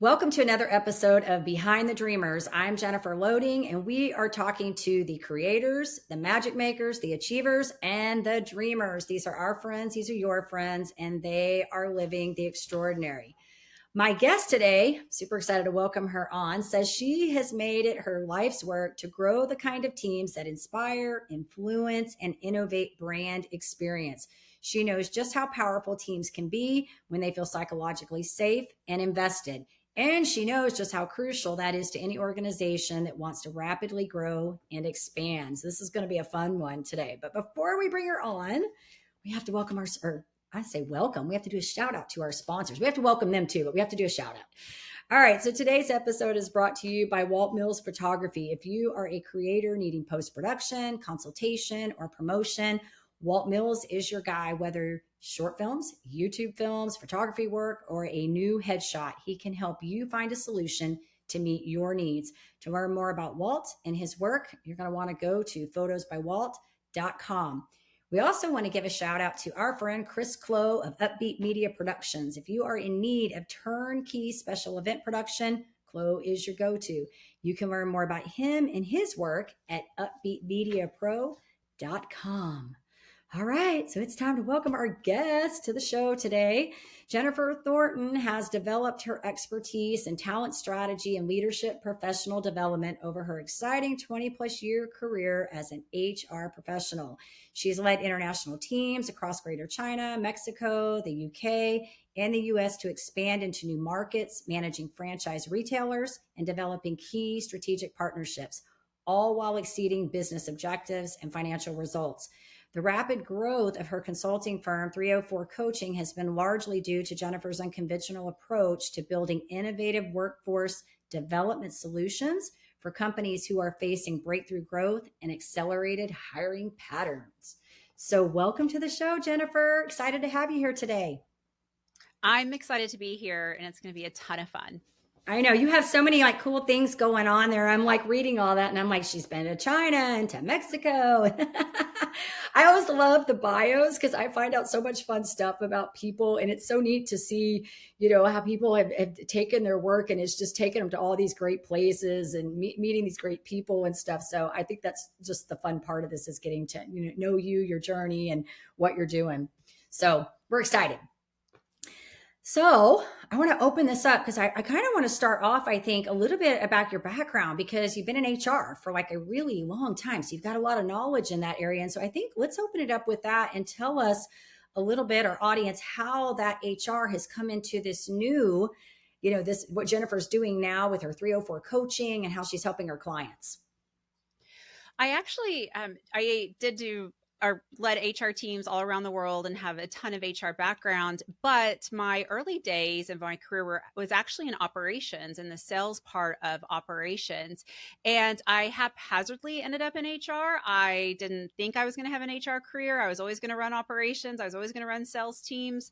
Welcome to another episode of Behind the Dreamers. I'm Jennifer Loading, and we are talking to the creators, the magic makers, the achievers, and the dreamers. These are our friends, these are your friends, and they are living the extraordinary. My guest today, super excited to welcome her on, says she has made it her life's work to grow the kind of teams that inspire, influence, and innovate brand experience. She knows just how powerful teams can be when they feel psychologically safe and invested. And she knows just how crucial that is to any organization that wants to rapidly grow and expand. So this is going to be a fun one today. But before we bring her on, we have to welcome or I say welcome. We have to do a shout out to our sponsors. We have to welcome them too, but we have to do a shout out. All right. So today's episode is brought to you by Walt Mills Photography. If you are a creator needing post-production, consultation, or promotion, Walt Mills is your guy, whether short films, YouTube films, photography work, or a new headshot. He can help you find a solution to meet your needs. To learn more about Walt and his work, you're going to want to go to photosbywalt.com. We also want to give a shout out to our friend Chris Clow of Upbeat Media Productions. If you are in need of turnkey special event production, Clow is your go-to. You can learn more about him and his work at upbeatmediapro.com. All right, so it's time to welcome our guest to the show today. Jennifer Thornton has developed her expertise in talent strategy and leadership professional development over her exciting 20-plus year career as an HR professional. She's led international teams across Greater China, Mexico, the UK, and the US to expand into new markets, managing franchise retailers and developing key strategic partnerships, all while exceeding business objectives and financial results. The rapid growth of her consulting firm, 304 Coaching, has been largely due to Jennifer's unconventional approach to building innovative workforce development solutions for companies who are facing breakthrough growth and accelerated hiring patterns. So welcome to the show, Jennifer. Excited to have you here today. I'm excited to be here, and it's going to be a ton of fun. I know you have so many cool things going on there. I'm reading all that and I'm she's been to China and to Mexico. I always love the bios because I find out so much fun stuff about people, and it's so neat to see, how people have taken their work and it's just taken them to all these great places and meeting these great people and stuff. So I think that's just the fun part of this, is getting to know you, your journey, and what you're doing. So we're excited. So I want to open this up because I kind of want to start off, I think, a little bit about your background, because you've been in HR for a really long time. So you've got a lot of knowledge in that area. And so I think let's open it up with that and tell us a little bit, our audience, how that HR has come into this new, this, what Jennifer's doing now with her 304 coaching and how she's helping her clients. I actually, I did do or led HR teams all around the world and have a ton of HR background. But my early days of my career was actually in operations, in the sales part of operations. And I haphazardly ended up in HR. I didn't think I was going to have an HR career. I was always going to run operations. I was always going to run sales teams.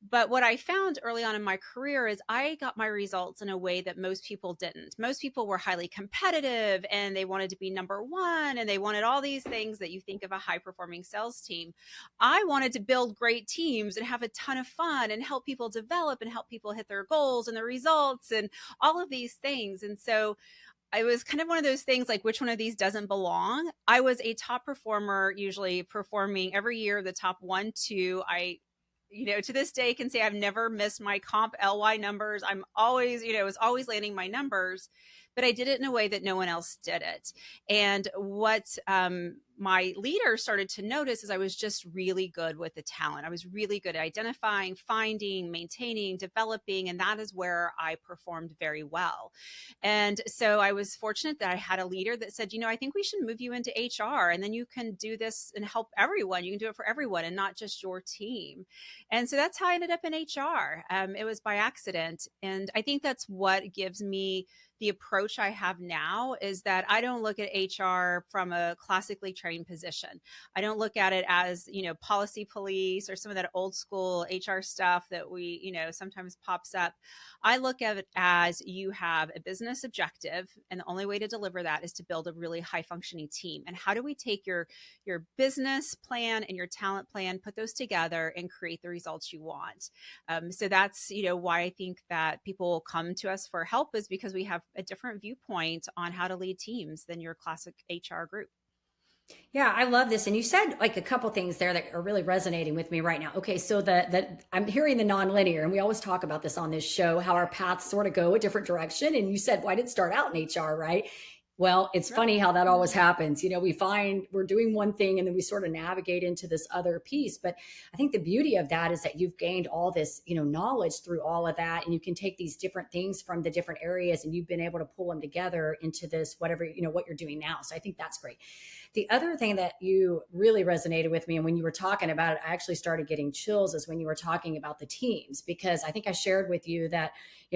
But what I found early on in my career is I got my results in a way that most people didn't. Most people were highly competitive and they wanted to be number one and they wanted all these things that you think of a high performing sales team. I wanted to build great teams and have a ton of fun and help people develop and help people hit their goals and their results and all of these things. And so I was kind of one of those things, like, which one of these doesn't belong? I was a top performer, usually performing every year, the top 1, 2. To this day can say I've never missed my comp LY numbers. I'm always, was always landing my numbers, but I did it in a way that no one else did it. And what my leader started to notice is I was just really good with the talent. I was really good at identifying, finding, maintaining, developing, and that is where I performed very well. And so I was fortunate that I had a leader that said, I think we should move you into HR, and then you can do this and help everyone. You can do it for everyone and not just your team. And so that's how I ended up in HR. It was by accident. And I think that's what gives me the approach I have now is that I don't look at HR from a classically trained position. I don't look at it as, policy police or some of that old school HR stuff that we, sometimes pops up. I look at it as you have a business objective, and the only way to deliver that is to build a really high functioning team. And how do we take your business plan and your talent plan, put those together and create the results you want? So that's, why I think that people come to us for help, is because we have a different viewpoint on how to lead teams than your classic HR group. Yeah, I love this. And you said like a couple things there that are really resonating with me right now. Okay, so the I'm hearing the nonlinear, and we always talk about this on this show, how our paths sort of go a different direction. And you said, why did it start out in HR, right? Well, it's Right. funny how that always happens. We find we're doing one thing and then we sort of navigate into this other piece. But I think the beauty of that is that you've gained all this, knowledge through all of that. And you can take these different things from the different areas and you've been able to pull them together into this, whatever, what you're doing now. So I think that's great. The other thing that you really resonated with me, and when you were talking about it, I actually started getting chills, is when you were talking about the teams, because I think I shared with you that,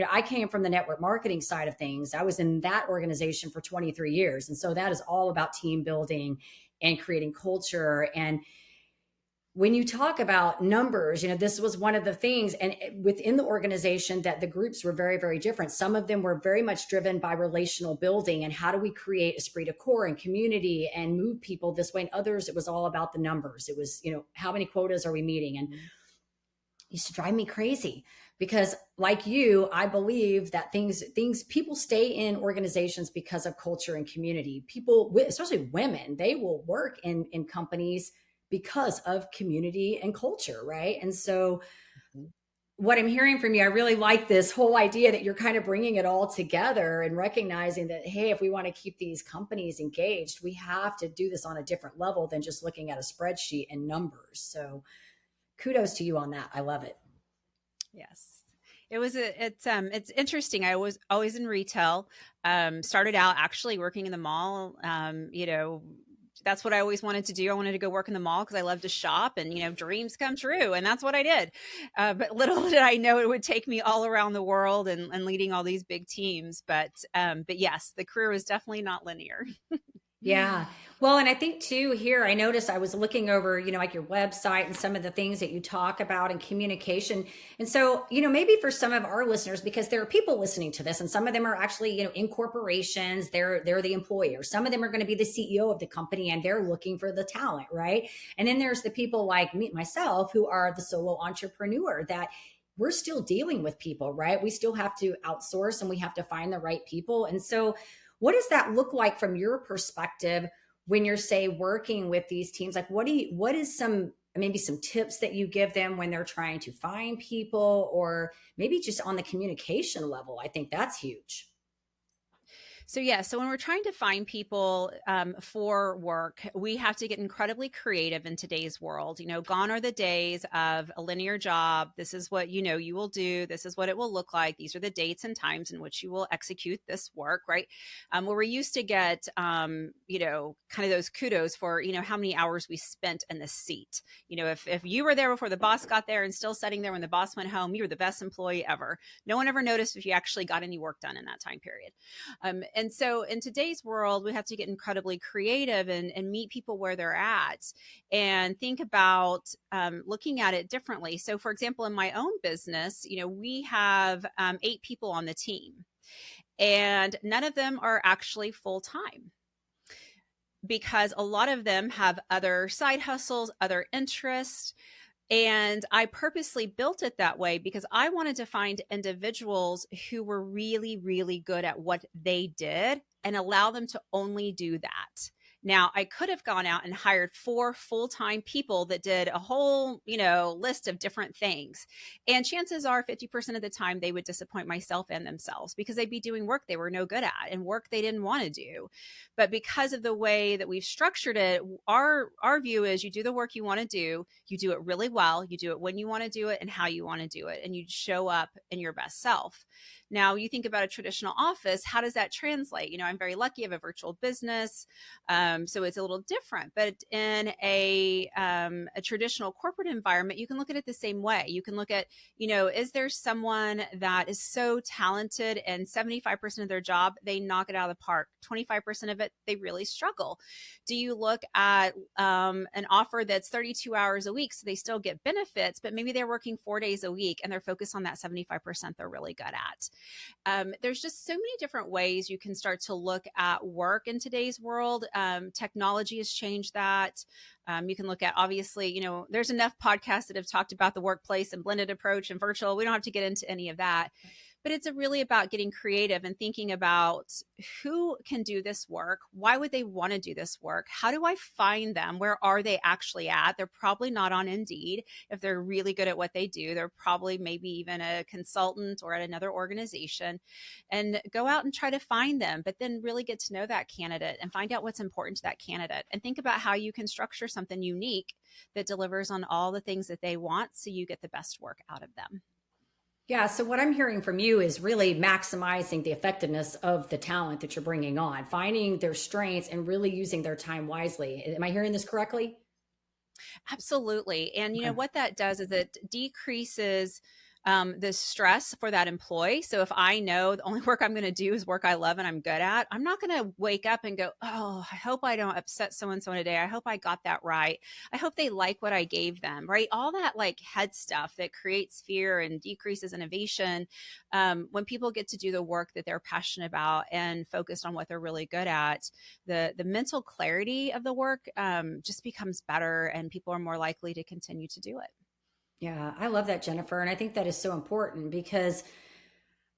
I came from the network marketing side of things. I was in that organization for 23 years. And so that is all about team building and creating culture. And when you talk about numbers, this was one of the things, and within the organization, that the groups were very, very different. Some of them were very much driven by relational building and how do we create esprit de corps and community and move people this way. And others, it was all about the numbers. It was, how many quotas are we meeting? And it used to drive me crazy, because like you, I believe that people stay in organizations because of culture and community. People, especially women, they will work in companies because of community and culture, right? And so what I'm hearing from you, I really like this whole idea that you're kind of bringing it all together and recognizing that, hey, if we want to keep these companies engaged, we have to do this on a different level than just looking at a spreadsheet and numbers. So kudos to you on that. I love it. Yes. It's interesting. I was always in retail. Started out actually working in the mall. That's what I always wanted to do. I wanted to go work in the mall because I love to shop, and dreams come true, and that's what I did. But little did I know it would take me all around the world and leading all these big teams. But yes, the career was definitely not linear. Yeah. Well, and I think too here, I noticed I was looking over, like your website and some of the things that you talk about in communication. And so, maybe for some of our listeners, because there are people listening to this and some of them are actually, in corporations, they're the employer. Some of them are going to be the CEO of the company and they're looking for the talent, right? And then there's the people like me, myself, who are the solo entrepreneur, that we're still dealing with people, right? We still have to outsource and we have to find the right people. And so what does that look like from your perspective when you're, say, working with these teams? Like, what is maybe some tips that you give them when they're trying to find people, or maybe just on the communication level? I think that's huge. So when we're trying to find people for work, we have to get incredibly creative in today's world. Gone are the days of a linear job. This is what you will do. This is what it will look like. These are the dates and times in which you will execute this work, right? Where we used to get, kind of those kudos for, how many hours we spent in the seat. If you were there before the boss got there and still sitting there when the boss went home, you were the best employee ever. No one ever noticed if you actually got any work done in that time period. And so in today's world, we have to get incredibly creative and meet people where they're at and think about looking at it differently. So for example, in my own business, we have 8 people on the team, and none of them are actually full-time, because a lot of them have other side hustles, other interests. And I purposely built it that way because I wanted to find individuals who were really, really good at what they did and allow them to only do that. Now, I could have gone out and hired 4 full-time people that did a whole, list of different things. And chances are 50% of the time they would disappoint myself and themselves, because they'd be doing work they were no good at and work they didn't want to do. But because of the way that we've structured it, our view is you do the work you want to do, you do it really well, you do it when you want to do it and how you want to do it, and you show up in your best self. Now, you think about a traditional office, how does that translate? I'm very lucky, I have a virtual business, so it's a little different. But in a traditional corporate environment, you can look at it the same way. You can look at, is there someone that is so talented and 75% of their job, they knock it out of the park? 25% of it, they really struggle. Do you look at an offer that's 32 hours a week, so they still get benefits, but maybe they're working 4 days a week and they're focused on that 75% they're really good at? There's just so many different ways you can start to look at work in today's world. Technology has changed that. You can look at, obviously, there's enough podcasts that have talked about the workplace and blended approach and virtual. We don't have to get into any of that. But it's really about getting creative and thinking about who can do this work. Why would they want to do this work? How do I find them? Where are they actually at? They're probably not on Indeed. If they're really good at what they do, they're probably maybe even a consultant or at another organization. And go out and try to find them, but then really get to know that candidate and find out what's important to that candidate, and think about how you can structure something unique that delivers on all the things that they want, so you get the best work out of them. Yeah. So what I'm hearing from you is really maximizing the effectiveness of the talent that you're bringing on, finding their strengths and really using their time wisely. Am I hearing this correctly? Absolutely. And Okay. what that does is it decreases the stress for that employee. So if I know the only work I'm going to do is work I love and I'm good at, I'm not going to wake up and go, oh, I hope I don't upset so and so today. I hope I got that right. I hope they like what I gave them, right? All that like head stuff that creates fear and decreases innovation. When people get to do the work that they're passionate about and focused on what they're really good at, the mental clarity of the work just becomes better, and people are more likely to continue to do it. Yeah, I love that, Jennifer. And I think that is so important because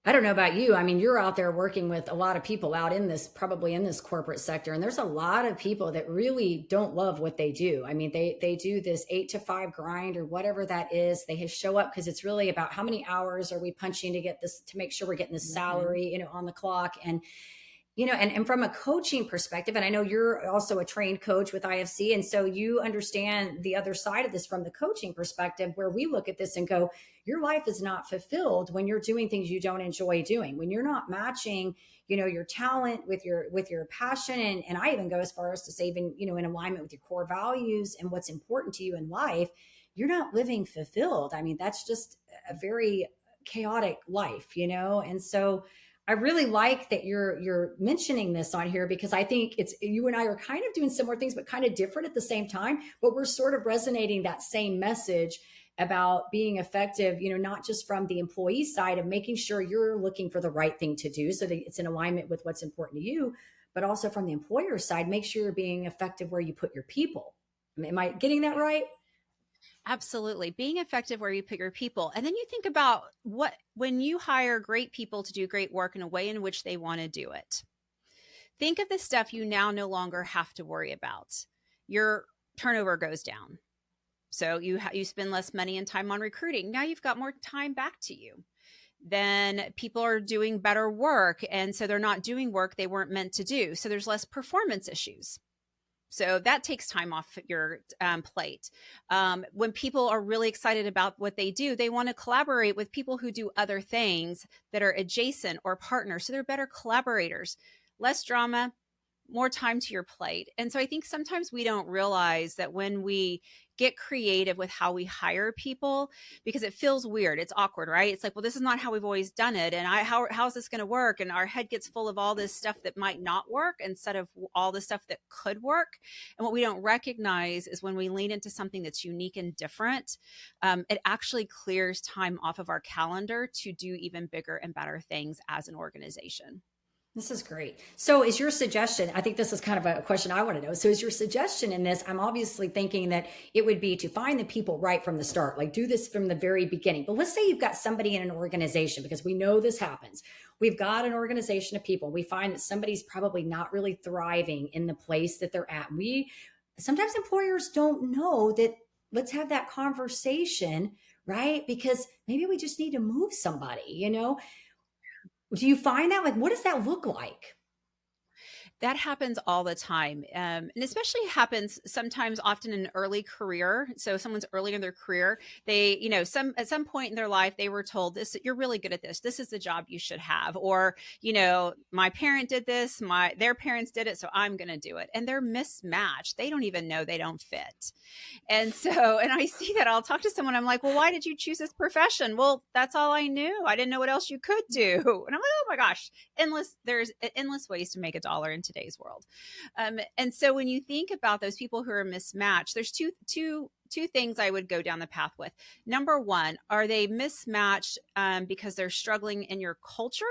I don't know about you. I mean, you're out there working with a lot of people out in this, probably in this corporate sector, and there's a lot of people that really don't love what they do. I mean, they do this 8 to 5 grind or whatever that is. They show up because it's really about how many hours are we punching to get this, to make sure we're getting the Mhm. salary, on the clock. And and from a coaching perspective, and I know you're also a trained coach with IFC, and so you understand the other side of this from the coaching perspective, where we look at this and go, your life is not fulfilled when you're doing things you don't enjoy doing, when you're not matching, your talent with your passion. And I even go as far as to say, even, in alignment with your core values and what's important to you in life, you're not living fulfilled. I mean, that's just a very chaotic life, and so I really like that you're mentioning this on here, because I think it's you and I are kind of doing similar things but kind of different at the same time, but we're sort of resonating that same message about being effective, not just from the employee side of making sure you're looking for the right thing to do so that it's in alignment with what's important to you, but also from the employer side, make sure you're being effective where you put your people. Am I getting that right? Absolutely. Being effective where you put your people. And then you think about when you hire great people to do great work in a way in which they want to do it. Think of the stuff you now no longer have to worry about. Your turnover goes down. So you spend less money and time on recruiting. Now you've got more time back to you. Then people are doing better work, and so they're not doing work they weren't meant to do. So there's less performance issues. So that takes time off your plate. When people are really excited about what they do, they want to collaborate with people who do other things that are adjacent or partners. So they're better collaborators. Less drama, more time to your plate. And so I think sometimes we don't realize that when we get creative with how we hire people, because it feels weird, it's awkward, right? It's like, well, this is not how we've always done it, and how's this going to work? And our head gets full of all this stuff that might not work instead of all the stuff that could work. And what we don't recognize is when we lean into something that's unique and different, it actually clears time off of our calendar to do even bigger and better things as an organization. This is great. So, is your suggestion? I think this is kind of a question I want to know. So, is your suggestion in this? I'm obviously thinking that it would be to find the people right from the start, like do this from the very beginning. But let's say you've got somebody in an organization, because we know this happens. We've got an organization of people. We find that somebody's probably not really thriving in the place that they're at. We sometimes employers don't know that. Let's have that conversation, right? Because maybe we just need to move somebody. Do you find that? Like, what does that look like? That happens all the time. And especially happens sometimes often in an early career. So someone's early in their career, they, at some point in their life, they were told this, you're really good at this. This is the job you should have. Or, my parent did this, their parents did it, so I'm going to do it. And they're mismatched. They don't even know they don't fit. And so, and I see that I'll talk to someone. I'm like, well, why did you choose this profession? Well, that's all I knew. I didn't know what else you could do. And I'm like, oh my gosh, there's endless ways to make a dollar in today's world. And so when you think about those people who are mismatched, there's two things I would go down the path with. Number one, are they mismatched because they're struggling in your culture?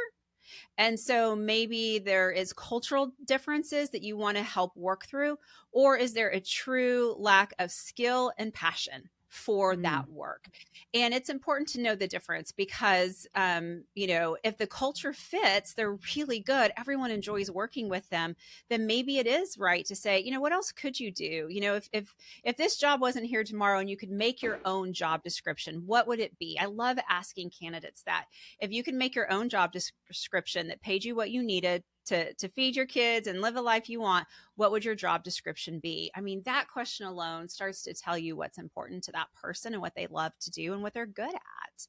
And so maybe there is cultural differences that you want to help work through, or is there a true lack of skill and passion for Mm. that work? And it's important to know the difference because, if the culture fits, they're really good, everyone enjoys working with them, then maybe it is right to say, what else could you do? If this job wasn't here tomorrow and you could make your own job description, what would it be? I love asking candidates that. If you can make your own job description that paid you what you needed to feed your kids and live a life you want, what would your job description be? I mean, that question alone starts to tell you what's important to that person and what they love to do and what they're good at.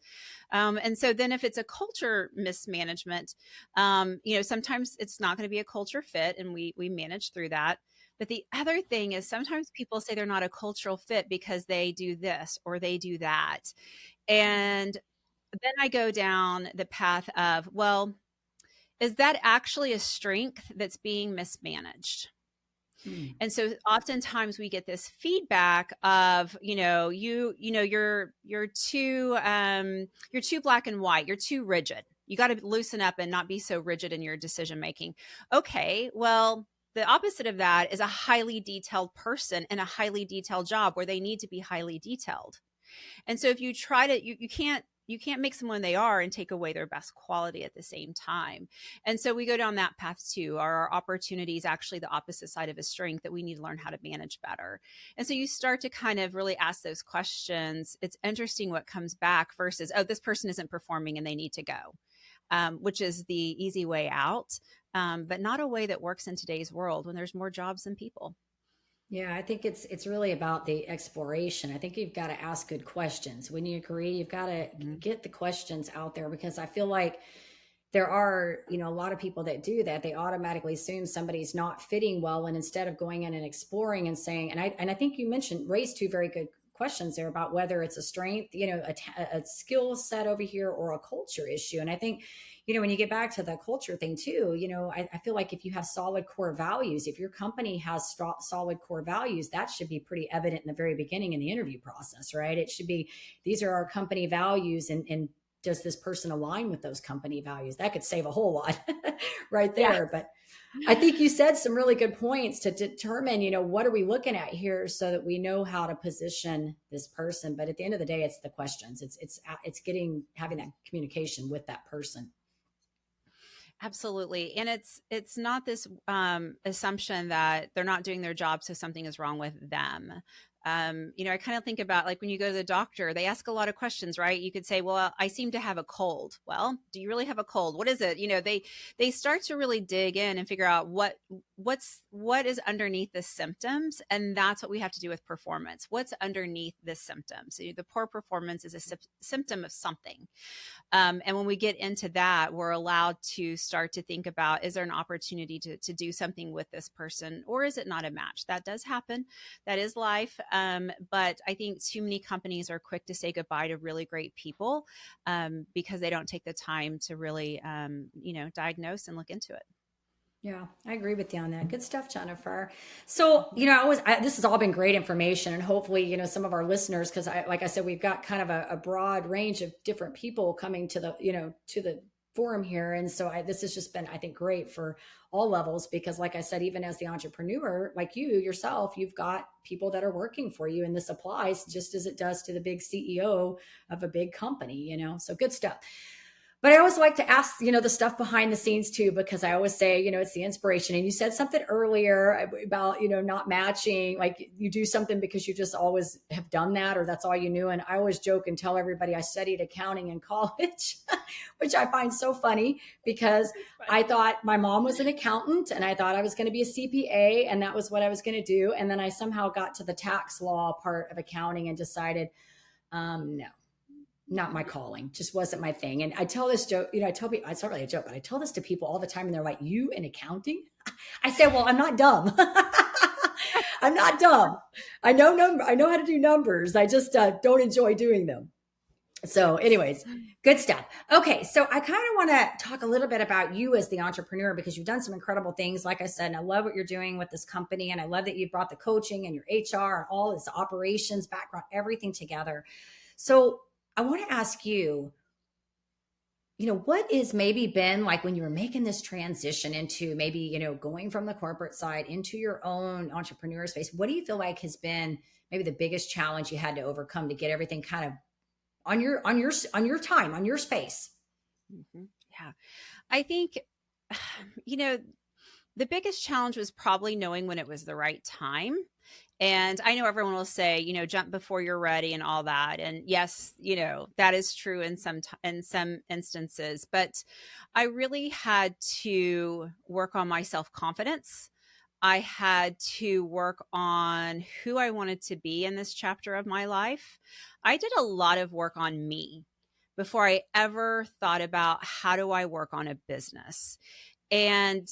And so then if it's a culture mismanagement, sometimes it's not going to be a culture fit, and we manage through that. But the other thing is sometimes people say they're not a cultural fit because they do this or they do that. And then I go down the path of, well, is that actually a strength that's being mismanaged? Mm. And so oftentimes we get this feedback of, you're too black and white, you're too rigid. You got to loosen up and not be so rigid in your decision making. Okay, well, the opposite of that is a highly detailed person in a highly detailed job where they need to be highly detailed. And so if you try to, you can't make someone they are and take away their best quality at the same time. And so we go down that path too. Are our opportunities actually the opposite side of a strength that we need to learn how to manage better? And so you start to kind of really ask those questions. It's interesting what comes back versus, oh, this person isn't performing and they need to go, which is the easy way out, but not a way that works in today's world when there's more jobs than people. Yeah, I think it's really about the exploration. I think you've got to ask good questions. When you agree, you've got to get the questions out there, because I feel like there are, a lot of people that do that. They automatically assume somebody's not fitting well, and instead of going in and exploring and saying, and I think you raised two very good questions there about whether it's a strength, a skill set over here, or a culture issue. And I think, when you get back to the culture thing too, I feel like if you have solid core values, if your company has solid core values, that should be pretty evident in the very beginning in the interview process, right? It should be, these are our company values, and does this person align with those company values? That could save a whole lot right Yeah. there. But I think you said some really good points to determine, what are we looking at here, so that we know how to position this person. But at the end of the day, it's the questions. It's having that communication with that person. Absolutely. And it's not this assumption that they're not doing their job, so something is wrong with them. I kind of think about, like, when you go to the doctor, they ask a lot of questions, right? You could say, well, I seem to have a cold. Well, do you really have a cold? What is it? They start to really dig in and figure out what is underneath the symptoms. And that's what we have to do with performance. What's underneath the symptoms? So the poor performance is a symptom of something. And when we get into that, we're allowed to start to think about, is there an opportunity to do something with this person, or is it not a match? That does happen. That is life. But I think too many companies are quick to say goodbye to really great people because they don't take the time to really, diagnose and look into it. Yeah, I agree with you on that. Good stuff, Jennifer. So, this has all been great information, and hopefully, some of our listeners, because like I said, we've got kind of a broad range of different people coming to the forum here. And so this has just been, I think, great for all levels, because like I said, even as the entrepreneur, like you yourself, you've got people that are working for you, and this applies just as it does to the big CEO of a big company, so good stuff. But I always like to ask, the stuff behind the scenes too, because I always say, it's the inspiration. And you said something earlier about, not matching, like you do something because you just always have done that, or that's all you knew. And I always joke and tell everybody I studied accounting in college, which I find so funny because It's I funny. thought my mom was an accountant and I thought I was going to be a CPA and that was what I was going to do. And then I somehow got to the tax law part of accounting and decided, no, not my calling, just wasn't my thing. And I tell this joke, I tell people, it's not really a joke, but I tell this to people all the time and they're like, you in accounting? I say, well, I'm not dumb. I'm not dumb. I know how to do numbers. I just don't enjoy doing them. So, Yes. anyways, good stuff. Okay, so I kind of want to talk a little bit about you as the entrepreneur because you've done some incredible things. Like I said, and I love what you're doing with this company, and I love that you brought the coaching and your HR and all this operations background, everything together. So, I want to ask you, what is maybe been like when you were making this transition into maybe, going from the corporate side into your own entrepreneur space? What do you feel like has been maybe the biggest challenge you had to overcome to get everything kind of on your time, on your space? Yeah. I think, you know, the biggest challenge was probably knowing when it was the right time. And I know everyone will say, jump before you're ready and all that. And yes, that is true in some instances, but I really had to work on my self-confidence. I had to work on who I wanted to be in this chapter of my life. I did a lot of work on me before I ever thought about how do I work on a business. And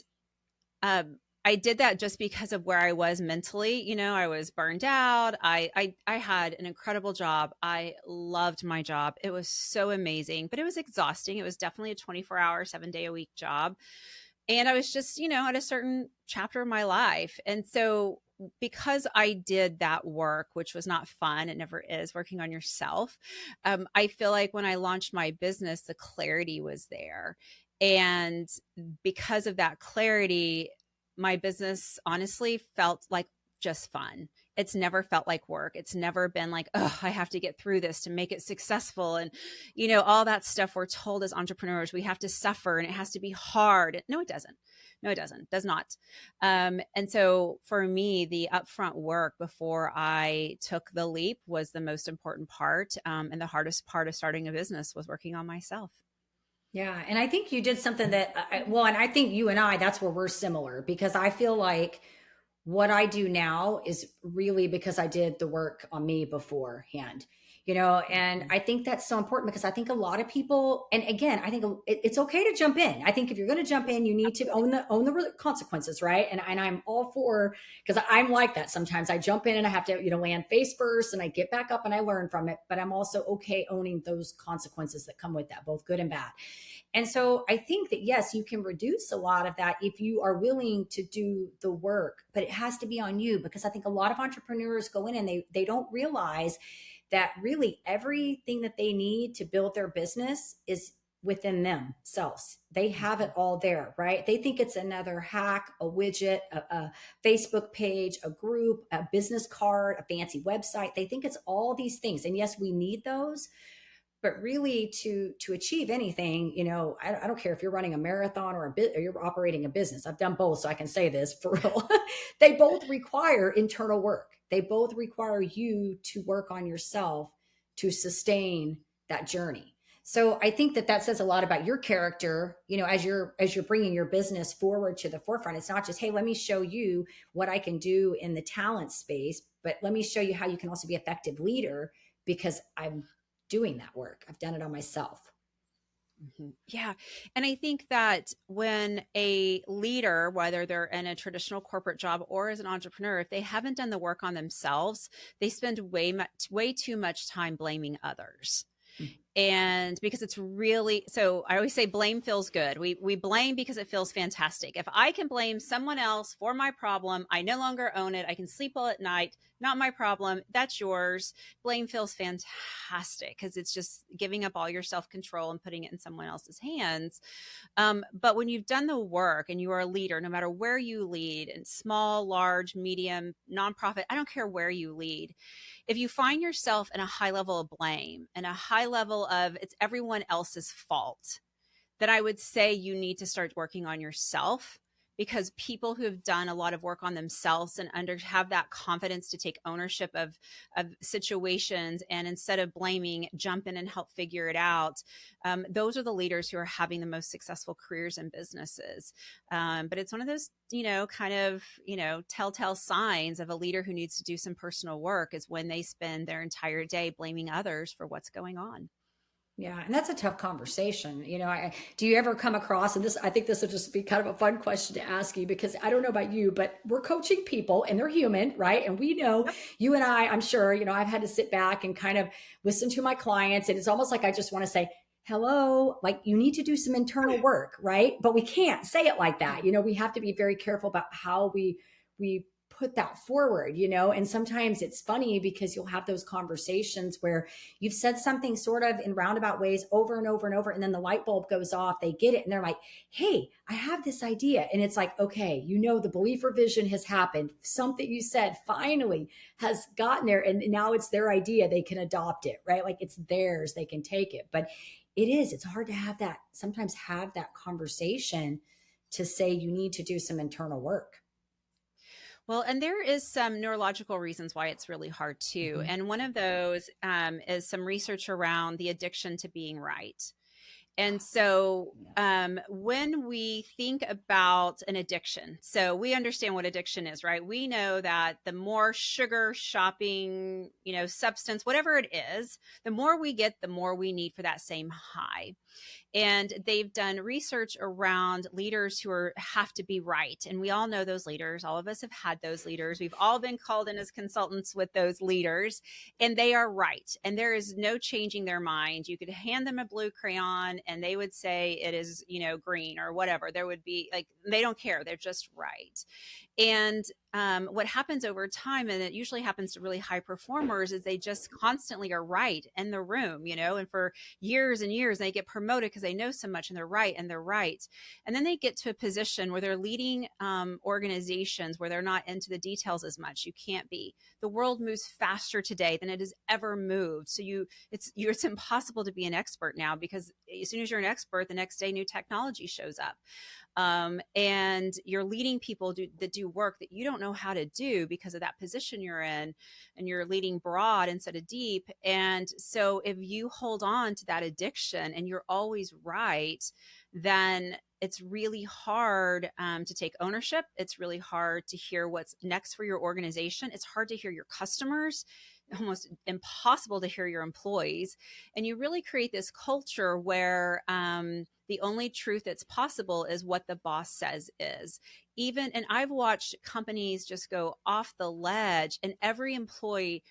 I did that just because of where I was mentally. I was burned out. I had an incredible job. I loved my job. It was so amazing, but it was exhausting. It was definitely a 24-hour, 7-day a week job. And I was just, at a certain chapter of my life. And so because I did that work, which was not fun, it never is working on yourself. I feel like when I launched my business, the clarity was there. And because of that clarity, my business honestly felt like just fun. It's never felt like work. It's never been like, oh, I have to get through this to make it successful. And, all that stuff we're told as entrepreneurs, we have to suffer and it has to be hard. No, it doesn't. No, it doesn't. Does not. And so for me, the upfront work before I took the leap was the most important part. And the hardest part of starting a business was working on myself. Yeah, and I think you did something that well, and I think you and I, that's where we're similar because I feel like what I do now is really because I did the work on me beforehand, and Mhm. I think that's so important because I think a lot of people, and again, I think it's okay to jump in. I think if you're going to jump in, you need to own the consequences, right? And I'm all for, because I'm like that sometimes. I jump in and I have to, land face first and I get back up and I learn from it, but I'm also okay owning those consequences that come with that, both good and bad. And so I think that, yes, you can reduce a lot of that if you are willing to do the work, but it has to be on you because I think a lot of entrepreneurs go in and they don't realize that really everything that they need to build their business is within themselves. They have it Mhm. all there, right? They think it's another hack, a widget, a Facebook page, a group, a business card, a fancy website. They think it's all these things. And yes, we need those, but really to achieve anything, I don't care if you're running a marathon or a bit or you're operating a business. I've done both, so I can say this for real. They both require internal work. They both require you to work on yourself to sustain that journey. So I think that says a lot about your character, as you're bringing your business forward to the forefront. It's not just, hey, let me show you what I can do in the talent space, but let me show you how you can also be an effective leader because I'm doing that work. I've done it on myself. Yeah. And I think that when a leader, whether they're in a traditional corporate job or as an entrepreneur, if they haven't done the work on themselves, they spend way too much time blaming others. And because it's really, so I always say blame feels good. We blame because it feels fantastic. If I can blame someone else for my problem, I no longer own it. I can sleep well at night. Not my problem. That's yours. Blame feels fantastic because it's just giving up all your self-control and putting it in someone else's hands. But when you've done the work and you are a leader, no matter where you lead, in small, large, medium, nonprofit, I don't care where you lead, if you find yourself in a high level of blame and a high level of it's everyone else's fault, then I would say you need to start working on yourself, because people who have done a lot of work on themselves and have that confidence to take ownership of situations, and instead of blaming, jump in and help figure it out. Those are the leaders who are having the most successful careers and businesses. But it's one of those, kind of, telltale signs of a leader who needs to do some personal work, is when they spend their entire day blaming others for what's going on. Yeah, and that's a tough conversation. Do you ever come across, and this, I think this will just be kind of a fun question to ask you, because I don't know about you, but we're coaching people and they're human, right? And we know, Yep. you and I'm sure, I've had to sit back and kind of listen to my clients. And it's almost like I just want to say, hello, like you need to do some internal work, right? But we can't say it like that. We have to be very careful about how we put that forward, and sometimes it's funny because you'll have those conversations where you've said something sort of in roundabout ways over and over and over, and then the light bulb goes off, they get it, and they're like, hey, I have this idea. And it's like, okay, the belief revision has happened, something you said finally has gotten there, and now it's their idea, they can adopt it, right? Like it's theirs, they can take it. But it's hard to sometimes have that conversation to say you need to do some internal work. Well, and there is some neurological reasons why it's really hard too. Mhm. And one of those is some research around the addiction to being right. And so Yeah. when we think about an addiction, so we understand what addiction is, right? We know that the more sugar, shopping, substance, whatever it is, the more we get, the more we need for that same high. And they've done research around leaders have to be right. And we all know those leaders. All of us have had those leaders. We've all been called in as consultants with those leaders, and they are right. And there is no changing their mind. You could hand them a blue crayon and they would say it is, green or whatever. There would be like, they don't care. They're just right. And what happens over time, and it usually happens to really high performers, is they just constantly are right in the room, and for years and years, they get promoted because they know so much and they're right and they're right. And then they get to a position where they're leading organizations where they're not into the details as much. You can't be. The world moves faster today than it has ever moved. So it's impossible to be an expert now, because as soon as you're an expert, the next day new technology shows up. And you're leading people that do work that you don't know how to do because of that position you're in, and you're leading broad instead of deep. And so if you hold on to that addiction and you're always right, then it's really hard to take ownership. It's really hard to hear what's next for your organization. It's hard to hear your customers, almost impossible to hear your employees. And you really create this culture where the only truth that's possible is what the boss says is. And I've watched companies just go off the ledge, and every employee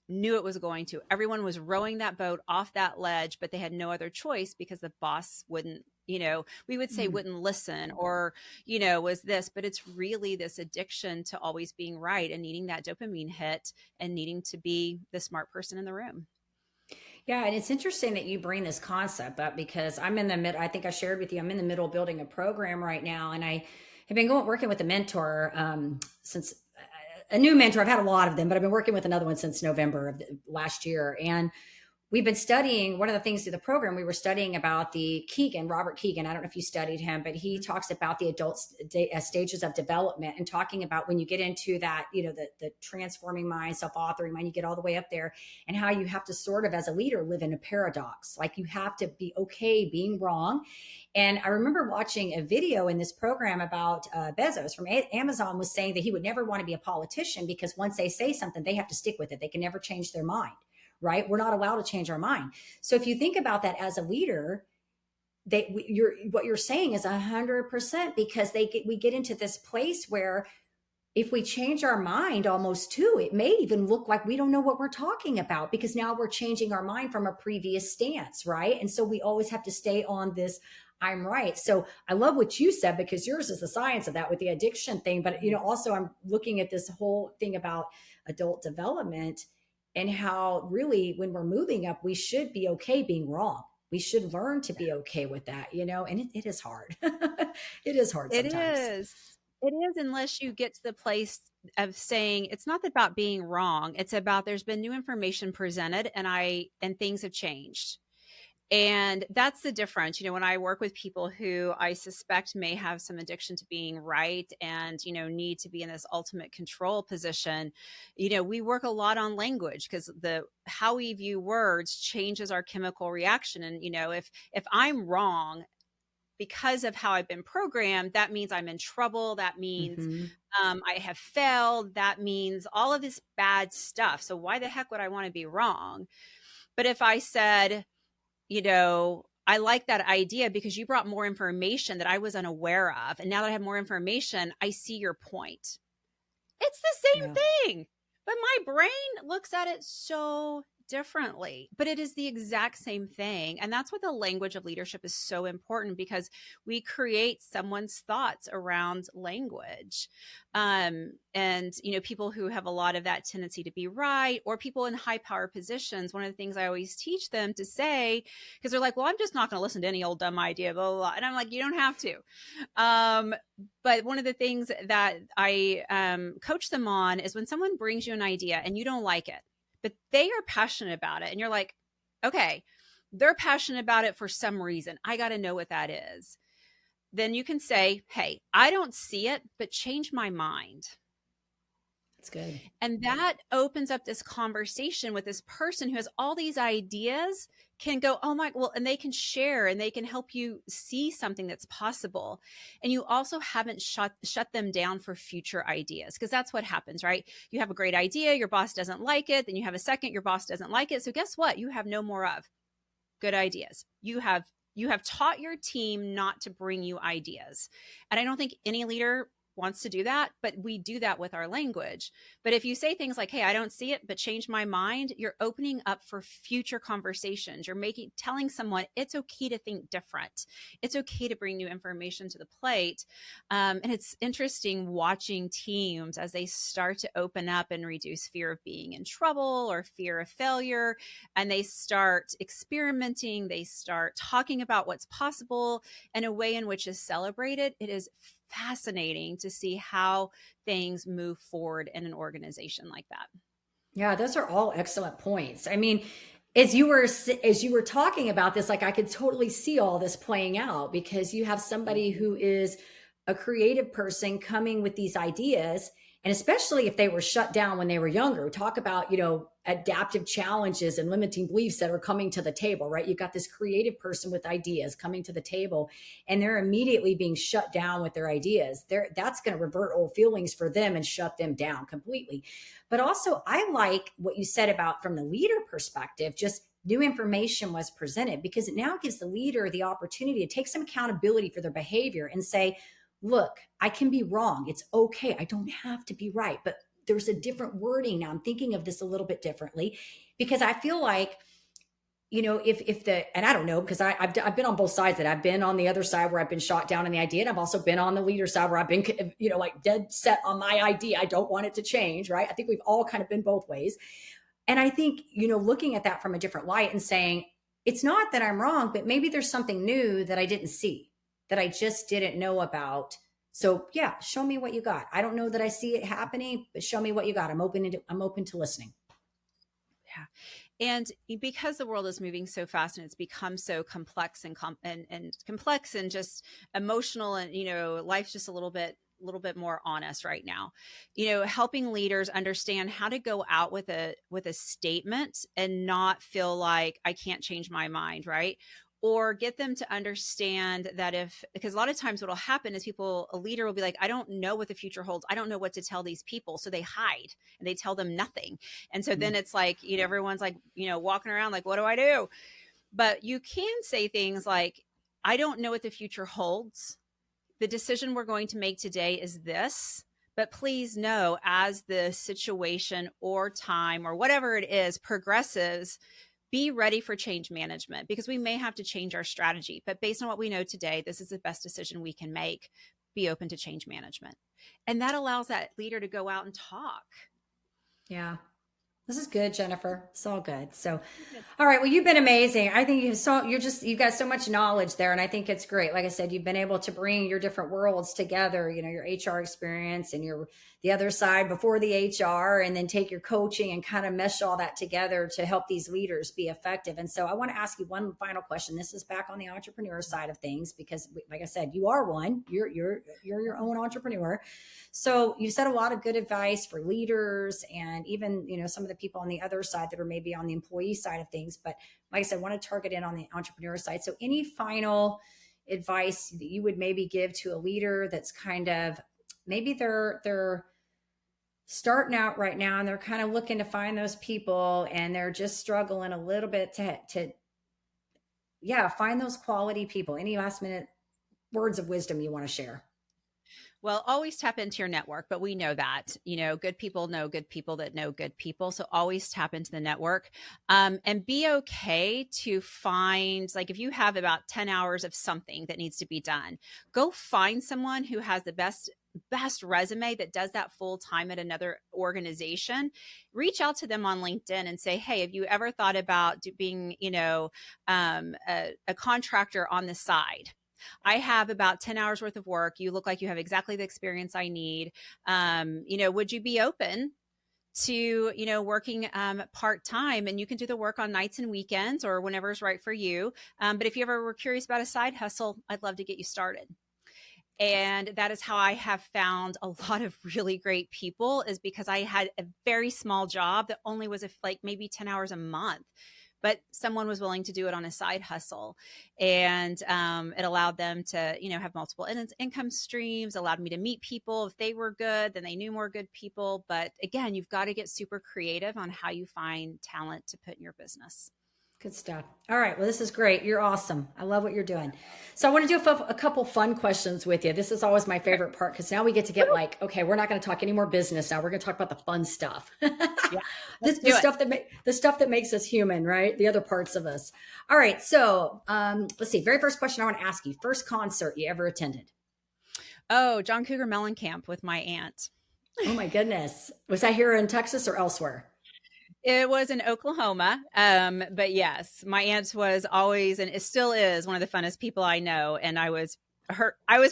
knew it was going to. Everyone was rowing that boat off that ledge, but they had no other choice because the boss wouldn't, we would say Mm. wouldn't listen, or, was this, but it's really this addiction to always being right and needing that dopamine hit and needing to be the smart person in the room. Yeah, and it's interesting that you bring this concept up, because I'm in the mid. I think I shared with you, I'm in the middle of building a program right now, and I have been working with a mentor since a new mentor. I've had a lot of them, but I've been working with another one since November of last year, and we've been studying one of the things through the program. We were studying about Robert Keegan. I don't know if you studied him, but he talks about the adult stages of development, and talking about when you get into that, the transforming mind, self-authoring mind, you get all the way up there, and how you have to sort of, as a leader, live in a paradox. Like you have to be okay being wrong. And I remember watching a video in this program about Bezos from Amazon was saying that he would never want to be a politician, because once they say something, they have to stick with it. They can never change their mind. Right? We're not allowed to change our mind. So if you think about that as a leader, what you're saying is 100%, because we get into this place where if we change our mind almost too, it may even look like we don't know what we're talking about, because now we're changing our mind from a previous stance, right? And so we always have to stay on this I'm right. So I love what you said, because yours is the science of that with the addiction thing. But also I'm looking at this whole thing about adult development, and how really when we're moving up, we should be okay being wrong. We should learn to be okay with that, and it is hard. It is hard It sometimes. is. It is, unless you get to the place of saying it's not about being wrong. It's about there's been new information presented, and things have changed. And that's the difference. When I work with people who I suspect may have some addiction to being right and, need to be in this ultimate control position, we work a lot on language because the how we view words changes our chemical reaction. And, if I'm wrong because of how I've been programmed, that means I'm in trouble. That means Mm-hmm. I have failed. That means all of this bad stuff. So why the heck would I want to be wrong? But if I said, I like that idea because you brought more information that I was unaware of. And now that I have more information, I see your point. It's the Yeah. same thing, but my brain looks at it so differently, but it is the exact same thing. And that's what the language of leadership is so important because we create someone's thoughts around language. And, people who have a lot of that tendency to be right, or people in high power positions, one of the things I always teach them to say, because they're like, well, I'm just not going to listen to any old dumb idea, blah, blah, blah. And I'm like, you don't have to. But one of the things that I coach them on is when someone brings you an idea and you don't like it, but they are passionate about it. And you're like, okay, they're passionate about it for some reason. I got to know what that is. Then you can say, hey, I don't see it, but change my mind. That's good. And that opens up this conversation with this person who has all these ideas, can go, oh my, well, and they can share and they can help you see something that's possible. And you also haven't shut them down for future ideas, because that's what happens, right? You have a great idea, your boss doesn't like it, then you have a second, your boss doesn't like it. So guess what? You have no more of good ideas. You have taught your team not to bring you ideas. And I don't think any leader wants to do that, but we do that with our language. But if you say things like, hey, I don't see it, but change my mind, you're opening up for future conversations. You're telling someone it's okay to think different. It's okay to bring new information to the plate. And it's interesting watching teams as they start to open up and reduce fear of being in trouble or fear of failure. And they start experimenting. They start talking about what's possible in a way in which is celebrated. It is fascinating to see how things move forward in an organization like that. Yeah, those are all excellent points. I mean, as you were talking about this, like I could totally see all this playing out because you have somebody who is a creative person coming with these ideas, and especially if they were shut down when they were younger. Talk about, adaptive challenges and limiting beliefs that are coming to the table, right? You've got this creative person with ideas coming to the table, and they're immediately being shut down with their ideas. That's going to revert old feelings for them and shut them down completely. But also, I like what you said about from the leader perspective, just new information was presented because it now gives the leader the opportunity to take some accountability for their behavior and say, look, I can be wrong. It's okay. I don't have to be right. But there's a different wording now. I'm thinking of this a little bit differently because I feel like, if and I don't know, because I've been on both sides. That I've been on the other side where I've been shot down in the idea, and I've also been on the leader side where I've been, like dead set on my idea. I don't want it to change, right? I think we've all kind of been both ways. And I think, looking at that from a different light and saying, it's not that I'm wrong, but maybe there's something new that I didn't see, that I just didn't know about. So yeah, show me what you got. I don't know that I see it happening, but show me what you got. I'm open to listening. Yeah. And because the world is moving so fast and it's become so complex and complex and just emotional, and life's just a little bit more honest right now. Helping leaders understand how to go out with a statement and not feel like I can't change my mind, right? Or get them to understand that because a lot of times what will happen is a leader will be like, I don't know what the future holds. I don't know what to tell these people. So they hide and they tell them nothing. And so then it's like, everyone's like, walking around like, what do I do? But you can say things like, I don't know what the future holds. The decision we're going to make today is this. But please know, as the situation or time or whatever it is progresses, be ready for change management, because we may have to change our strategy. But based on what we know today, this is the best decision we can make. Be open to change management. And that allows that leader to go out and talk. Yeah. This is good, Jennifer. It's all good. So, all right. Well, you've been amazing. I think you've got so much knowledge there, and I think it's great. Like I said, you've been able to bring your different worlds together. You know, your HR experience and your the other side before the HR, and then take your coaching and kind of mesh all that together to help these leaders be effective. And so, I want to ask you one final question. This is back on the entrepreneur side of things because, like I said, you are one. You're your own entrepreneur. So you said a lot of good advice for leaders and even, some of the people on the other side that are maybe on the employee side of things. But like I said, I want to target in on the entrepreneur side. So any final advice that you would maybe give to a leader that's kind of maybe they're starting out right now and they're kind of looking to find those people and they're just struggling a little bit to yeah, find those quality people. Any last minute words of wisdom you want to share? Well, always tap into your network, but we know that, good people know good people that know good people. So always tap into the network, and be okay to find, like, if you have about 10 hours of something that needs to be done, go find someone who has the best resume that does that full time at another organization. Reach out to them on LinkedIn and say, hey, have you ever thought about being, a contractor on the side? I have about 10 hours worth of work. You look like you have exactly the experience I need. Would you be open to, working part time? And you can do the work on nights and weekends or whenever is right for you. But if you ever were curious about a side hustle, I'd love to get you started. And that is how I have found a lot of really great people, is because I had a very small job that only was like maybe 10 hours a month, but someone was willing to do it on a side hustle. And it allowed them to, have multiple income streams, allowed me to meet people. If they were good, then they knew more good people. But again, you've got to get super creative on how you find talent to put in your business. Good stuff. All right. Well, this is great. You're awesome. I love what you're doing. So I want to do a couple fun questions with you. This is always my Okay. favorite part because now we get to get like, okay, we're not going to talk any more business now. We're going to talk about the fun stuff. Yeah, this let's the do it. stuff the stuff that makes us human, right? The other parts of us. All right. So let's see. Very first question I want to ask you: first concert you ever attended? Oh, John Cougar Mellencamp with my aunt. Oh my goodness. Was that here in Texas or elsewhere? It was in Oklahoma. But yes, my aunt was always, and it still is, one of the funnest people I know. And I was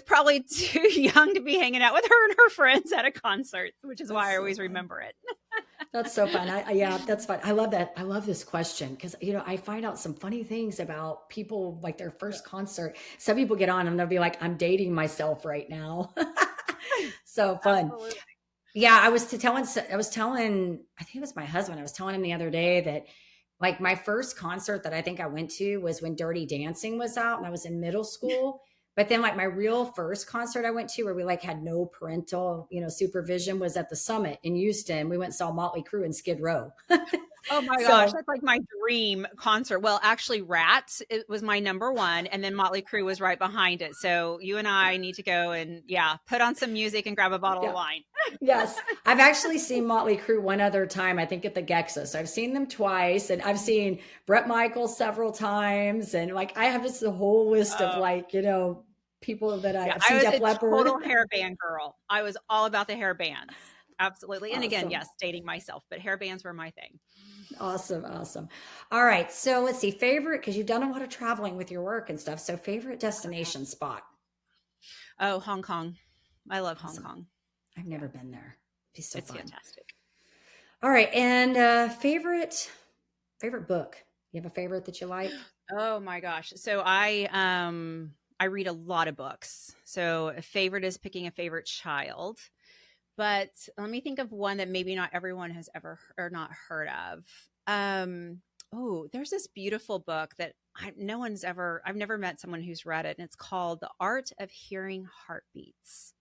probably too young to be hanging out with her and her friends at a concert, which is why That's I so always fun. remember it. That's so fun. Yeah, that's fun. I love that. I love this question because I find out some funny things about people like their first concert. Some people get on and they'll be like, "I'm dating myself right now." So fun. Absolutely. Yeah, I was telling, I think it was my husband. I was telling him the other day that like my first concert that I think I went to was when Dirty Dancing was out and I was in middle school. But then like my real first concert I went to where we like had no parental, supervision was at the Summit in Houston. We went and saw Motley Crue and Skid Row. Oh my gosh, So that's like my dream concert. Well, actually, Rats, it was my number one, and then Motley Crue was right behind it. So you and I need to go and, yeah, put on some music and grab a bottle of yeah. wine. Yes, I've actually seen Motley Crue one other time. I think at the Gexa. So I've seen them twice, and I've seen Brett Michaels several times, and like I have just a whole list of Oh, like people that yeah, I've I seen was Def a Leppard. total hairband girl. I was all about the hair bands. Absolutely. And again, Awesome, yes, dating myself, but hair bands were my thing. awesome, awesome. All right, so let's see favorite because you've done a lot of traveling with your work and stuff. So favorite destination spot. Oh, Hong Kong. I love Hong Awesome. Kong. I've Yeah, never been there. It'd be so it's fun. fantastic. All right, and favorite book. You have a favorite that you like? Oh my gosh. So I read a lot of books. So a favorite is picking a favorite child. But let me think of one that maybe not everyone has ever or not heard of. There's this beautiful book that I've never met someone who's read it, and it's called The Art of Hearing Heartbeats.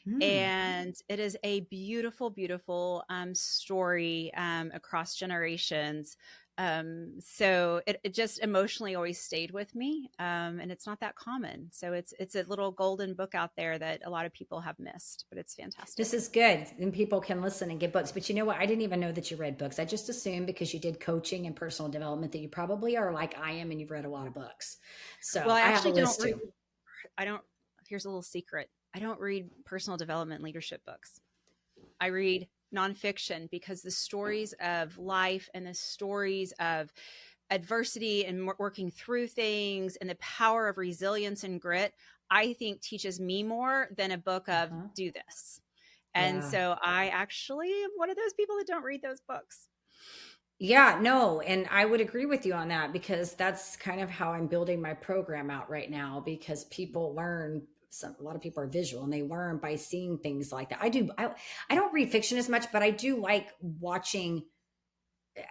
Hmm. And it is a beautiful, beautiful story across generations. So it just emotionally always stayed with me, and it's not that common. So it's a little golden book out there that a lot of people have missed, but it's This fantastic. is good. And people can listen and get books. But you know what? I didn't even know that you read books. I just assumed because you did coaching and personal development that you probably are like I am and you've read a lot of books. Well, So I I have a actually don't list read. too. I don't. Here's a little secret. I don't read personal development leadership books. I read nonfiction, because the stories of life and the stories of adversity and working through things and the power of resilience and grit, I think teaches me more than a book of Uh-huh. do this. And Yeah. so I actually am one of those people that don't read those books. Yeah, no, and I would agree with you on that because that's kind of how I'm building my program out right now because people learn a lot of people are visual and they learn by seeing things like that. I don't read fiction as much, but I do like watching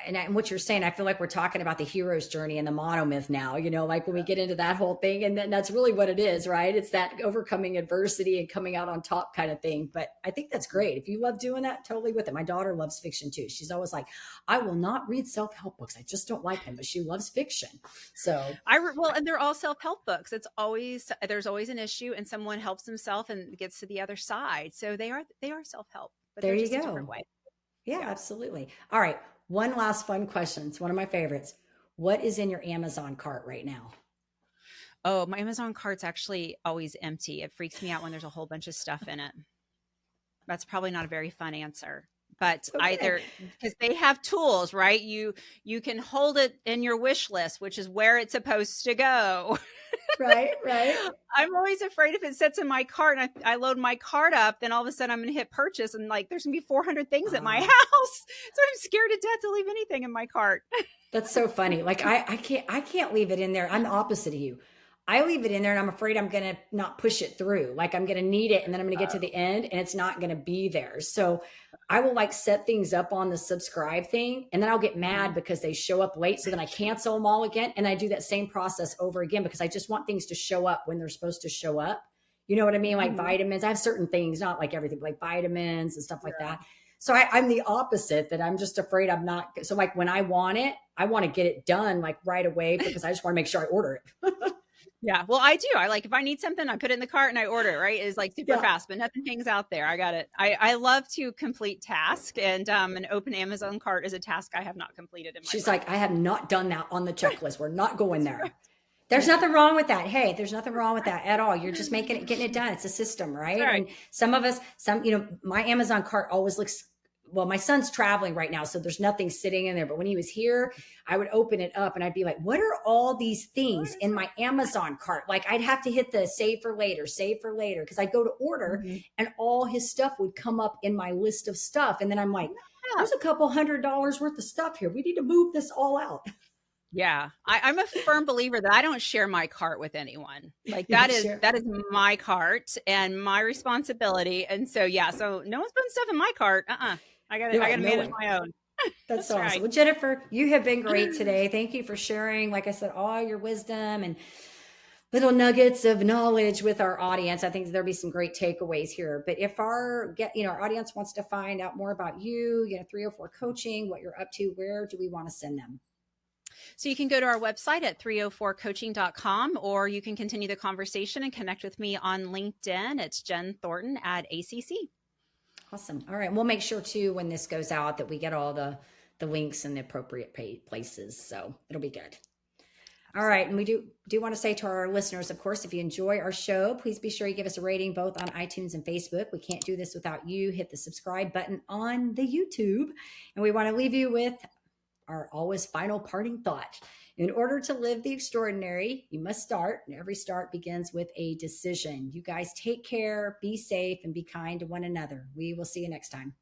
and what you're saying, I feel like we're talking about the hero's journey and the monomyth now, like when we get into that whole thing. And then that's really what it is, right? It's that overcoming adversity and coming out on top kind of thing. But I think that's great. If you love doing that, totally with it. My daughter loves fiction too. She's always like, I will not read self-help books. I just don't like them, but she loves fiction. So, Well, and they're all self-help books. There's always an issue and someone helps himself and gets to the other side. So they are self-help, but there they're you just a different go. way. Yeah, Yeah. absolutely. All right. One last fun question. It's one of my favorites. What is in your Amazon cart right now? Oh, my Amazon cart's actually always empty. It freaks me out when there's a whole bunch of stuff in it. That's probably not a very fun answer, but Okay. either because they have tools, right? You can hold it in your wish list, which is where it's supposed to go. Right, right. I'm always afraid if it sits in my cart and I load my cart up, then all of a sudden I'm going to hit purchase and like there's going to be 400 things at my Uh, house. So I'm scared to death to leave anything in my cart. That's so funny. Like I can't leave it in there. I'm the opposite of you. I leave it in there and I'm afraid I'm gonna not push it through. Like I'm gonna need it and then I'm gonna get to the end and it's not gonna be there. So I will like set things up on the subscribe thing and then I'll get mad Mhm. because they show up late. So then I cancel them all again. And I do that same process over again because I just want things to show up when they're supposed to show up. You know what I mean? Like Mhm. vitamins. I have certain things, not like everything, but like vitamins and stuff like Yeah. that. So I'm the opposite that I'm just afraid I'm not. So like when I want it, I want to get it done like right away because I just want to make sure I order it. Yeah. Well, I do. I like if I need something, I put it in the cart and I order it, right? It's like super Yeah. fast, but nothing hangs out there. I got it. I love to complete tasks and an open Amazon cart is a task I have not completed in my She's life. like, I have not done that on the checklist. We're not going That's there. right. There's Yeah. nothing wrong with that. Hey, there's nothing wrong with that at all. You're just getting it done. It's a system, That's right? right. And some of us, my Amazon cart always looks, well, my son's traveling right now, so there's nothing sitting in there. But when he was here, I would open it up and I'd be like, what are all these What things is in my Amazon cart? Like I'd have to hit the save for later, because I'd go to order Mhm. and all his stuff would come up in my list of stuff. And then I'm like, Yeah. there's a couple $100 worth of stuff here. We need to move this all out. Yeah. I'm a firm believer that I don't share my cart with anyone. Like You don't share. that is my cart and my responsibility. And so yeah, so no one's putting stuff in my cart. You're I like, gotta no manage one. my own. That's That's awesome. right. Well, Jennifer, you have been great today. Thank you for sharing, like I said, all your wisdom and little nuggets of knowledge with our audience. I think there'll be some great takeaways here. But if our audience wants to find out more about you, 304 coaching, what you're up to, where do we want to send them? So you can go to our website at 304coaching.com, or you can continue the conversation and connect with me on LinkedIn. It's Jen Thornton at ACC. Awesome. All right. We'll make sure too, when this goes out, that we get all the links in the appropriate places. So it'll be good. All right. And we do want to say to our listeners, of course, if you enjoy our show, please be sure you give us a rating both on iTunes and Facebook. We can't do this without you. Hit the subscribe button on the YouTube. And we want to leave you with our always final parting thought. In order to live the extraordinary, you must start, and every start begins with a decision. You guys take care, be safe, and be kind to one another. We will see you next time.